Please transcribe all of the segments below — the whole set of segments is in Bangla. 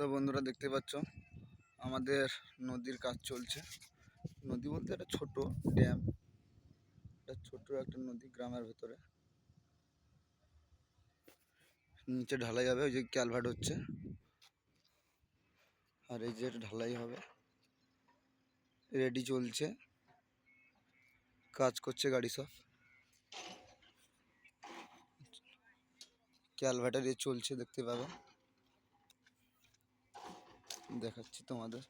তো বন্ধুরা দেখতে পাচ্ছ আমাদের নদীর কাজ চলছে। নদী বলতে একটা ছোট ড্যাম, এটা ছোট একটা নদী গ্রামের ভেতরে। নিচে ঢালাই হবে, ওই যে ক্যালভার্ট হচ্ছে, আর এই যে ঢালাই হবে, রেডি চলছে, কাজ করছে গাড়ি সব। ক্যালভার্টের এ চলছে, দেখতে পাবে, দেখাচ্ছি তোমাদের।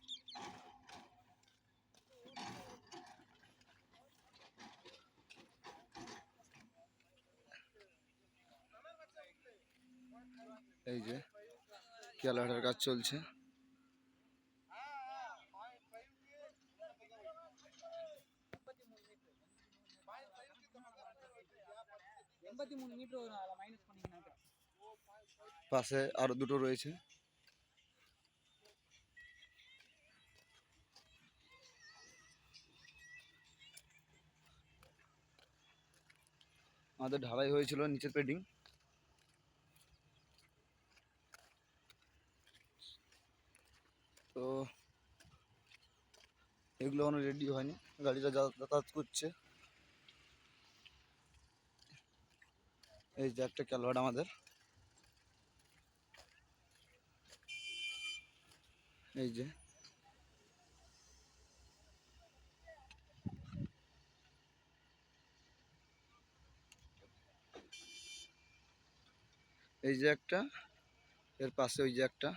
এই যে ক্যালভার্টের কাজ চলছে। পাশে আরো দুটো রয়েছে। আমাদের ঢালাই হয়েছিল নিচের পেডিং, তো এগুলো এখনো রেডি হয়নি, গাড়িটা যাতায়াত করছে। এই যে একটা ক্যালভার্ট আমাদের, এই যে একটা, এর পাশে ওই যে একটা।